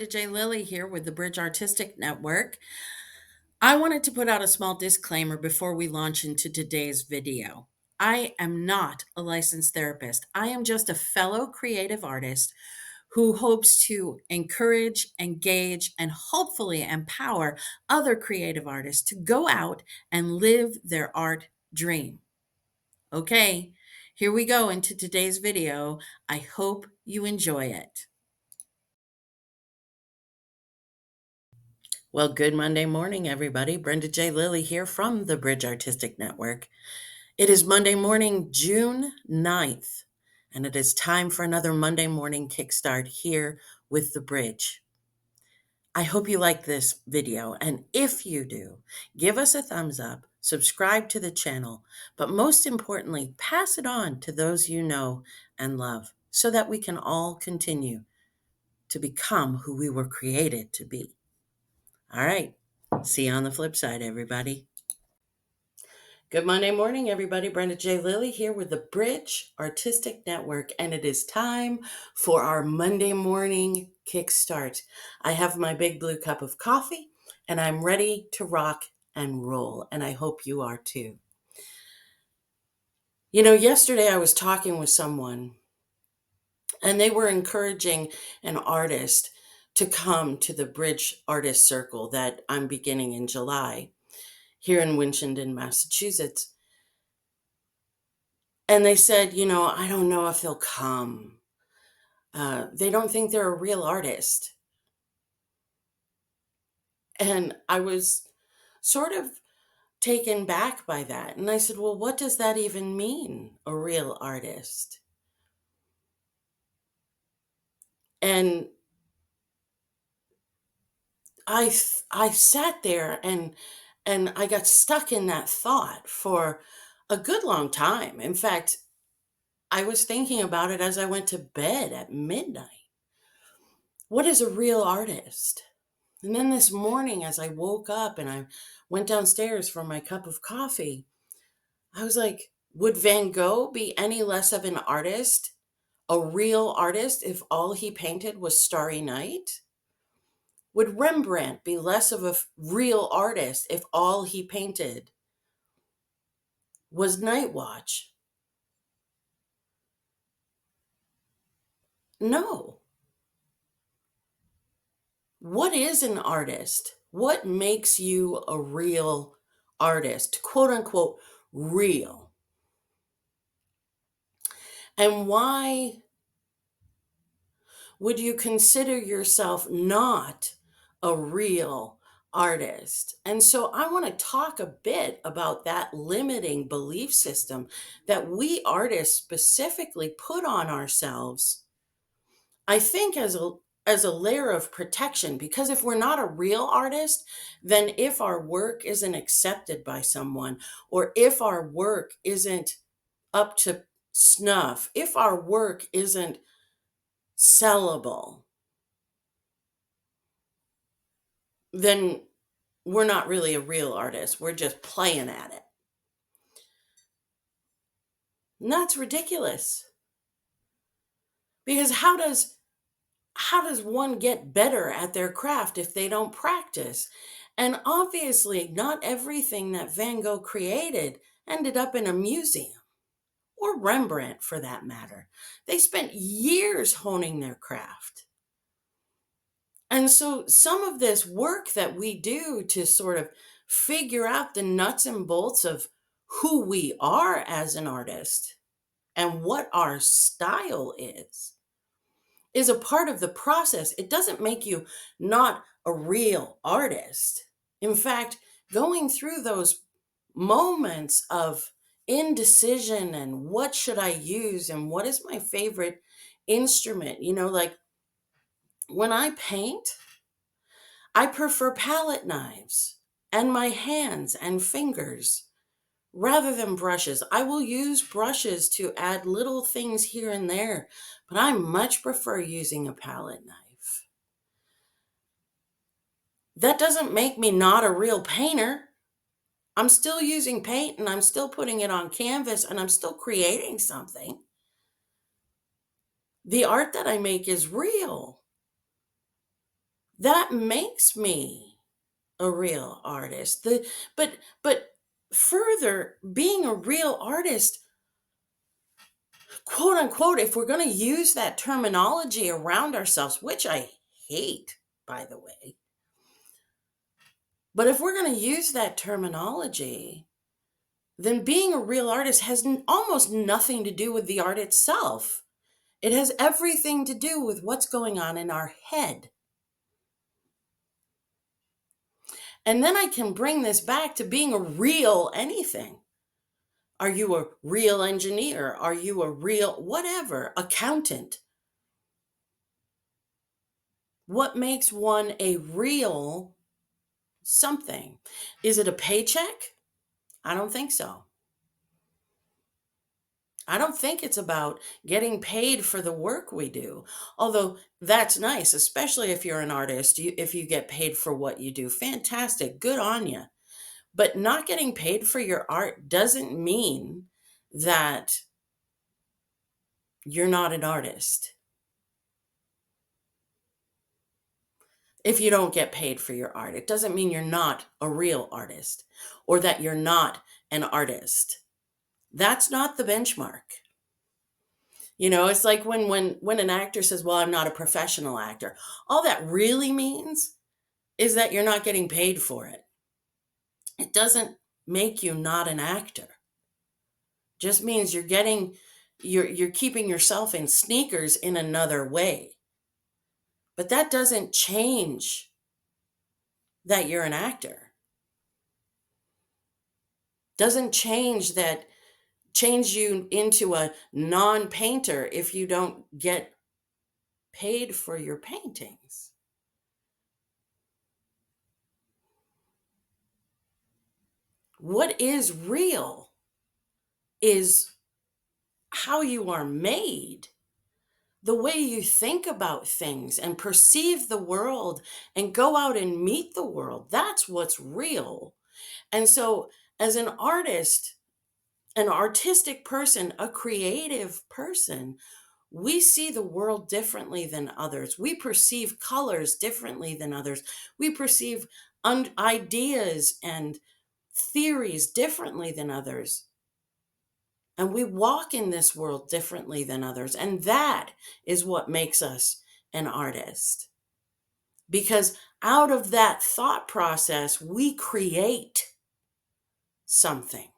Brenda J. Lilly here with the Bridge Artistic Network. I wanted to put out a small disclaimer before we launch into today's video. I am not a licensed therapist. I am just a fellow creative artist who hopes to encourage, engage, and hopefully empower other creative artists to go out and live their art dream. Okay, here we go into today's video. I hope you enjoy it. Well, good Monday morning, everybody. Brenda J. Lilly here from the Bridge Artistic Network. It is Monday morning, June 9th, and it is time for another Monday morning Kickstart here with the Bridge. I hope you like this video, and if you do, give us a thumbs up, subscribe to the channel, but most importantly, pass it on to those you know and love so that we can all continue to become who we were created to be. All right. See you on the flip side, everybody. Good Monday morning, everybody. Brenda J. Lilly here with the Bridge Artistic Network, and it is time for our Monday morning kickstart. I have my big blue cup of coffee, and I'm ready to rock and roll, and I hope you are too. Yesterday I was talking with someone, and they were encouraging an artist to come to the Bridge Artist Circle that I'm beginning in July here in Winchendon, Massachusetts. And they said, I don't know if they'll come. They don't think they're a real artist. And I was sort of taken back by that. And I said, well, what does that even mean, a real artist? And I sat there and I got stuck in that thought for a good long time. In fact, I was thinking about it as I went to bed at midnight. What is a real artist? And then this morning, as I woke up and I went downstairs for my cup of coffee, I was like, would Van Gogh be any less of an artist, a real artist, if all he painted was Starry Night? Would Rembrandt be less of a real artist if all he painted was Night Watch? No. What is an artist? What makes you a real artist? Quote unquote, real. And why would you consider yourself not a real artist? And so I want to talk a bit about that limiting belief system that we artists specifically put on ourselves, I think as a layer of protection, because if we're not a real artist, then if our work isn't accepted by someone, or if our work isn't up to snuff, if our work isn't sellable, then we're not really a real artist. We're just playing at it. And that's ridiculous. Because how does one get better at their craft if they don't practice? And obviously, not everything that Van Gogh created ended up in a museum, or Rembrandt for that matter. They spent years honing their craft. And so some of this work that we do to sort of figure out the nuts and bolts of who we are as an artist and what our style is a part of the process. It doesn't make you not a real artist. In fact, going through those moments of indecision and what should I use and what is my favorite instrument, like when I paint, I prefer palette knives and my hands and fingers rather than brushes. I will use brushes to add little things here and there, but I much prefer using a palette knife. That doesn't make me not a real painter. I'm still using paint and I'm still putting it on canvas and I'm still creating something. The art that I make is real. That makes me a real artist. But further, being a real artist, quote unquote, if we're going to use that terminology around ourselves, which I hate, by the way, but if we're going to use that terminology, then being a real artist has almost nothing to do with the art itself. It has everything to do with what's going on in our head. And then I can bring this back to being a real anything. Are you a real engineer? Are you a real whatever, accountant? What makes one a real something? Is it a paycheck? I don't think so. I don't think it's about getting paid for the work we do. Although that's nice, especially if you're an artist, if you get paid for what you do. Fantastic. Good on you. But not getting paid for your art doesn't mean that you're not an artist. If you don't get paid for your art, it doesn't mean you're not a real artist or that you're not an artist. That's not the benchmark. It's like when an actor says, "Well, I'm not a professional actor." All that really means is that you're not getting paid for it. It doesn't make you not an actor. It just means you're keeping yourself in sneakers in another way. But that doesn't change that you're an actor. Doesn't change you into a non-painter if you don't get paid for your paintings. What is real is how you are made, the way you think about things and perceive the world and go out and meet the world. That's what's real. And so, as an artist, an artistic person, a creative person, we see the world differently than others. We perceive colors differently than others. We perceive ideas and theories differently than others. And we walk in this world differently than others. And that is what makes us an artist. Because out of that thought process, we create something.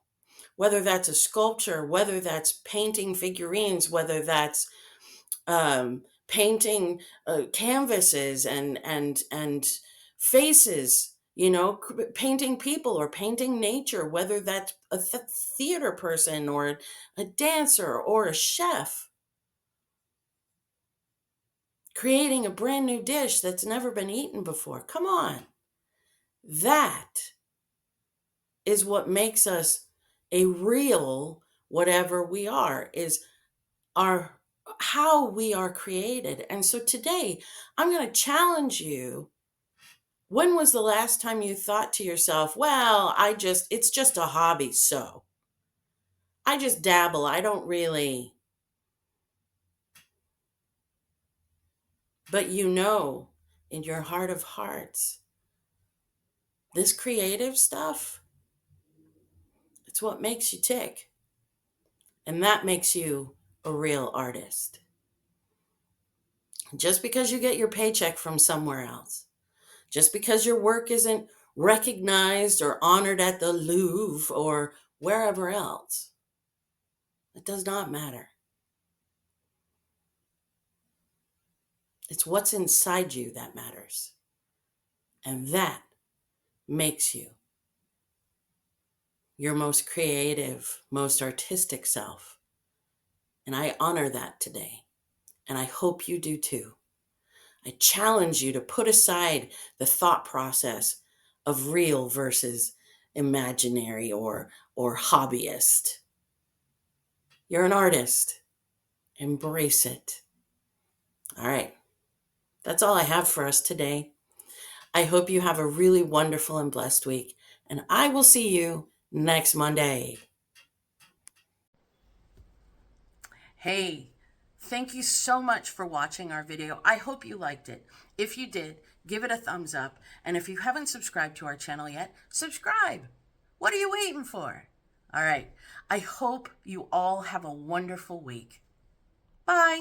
Whether that's a sculpture, whether that's painting figurines, whether that's painting canvases and faces, painting people or painting nature, whether that's a theater person or a dancer or a chef, creating a brand new dish that's never been eaten before. Come on. That is what makes us a real whatever we are, is our how we are created. And so today, I'm going to challenge you. When was the last time you thought to yourself, well, it's just a hobby, so I just dabble. I don't really. But in your heart of hearts, this creative stuff, it's what makes you tick. And that makes you a real artist. Just because you get your paycheck from somewhere else, just because your work isn't recognized or honored at the Louvre or wherever else, it does not matter. It's what's inside you that matters. And that makes you your most creative, most artistic self. And I honor that today. And I hope you do too. I challenge you to put aside the thought process of real versus imaginary or hobbyist. You're an artist. Embrace it. All right. That's all I have for us today. I hope you have a really wonderful and blessed week, and I will see you next Monday. Hey, Thank you so much for watching our video. I hope you liked it. If you did, give it a thumbs up. And if you haven't subscribed to our channel yet, subscribe. What are you waiting for? All right. I hope you all have a wonderful week. Bye.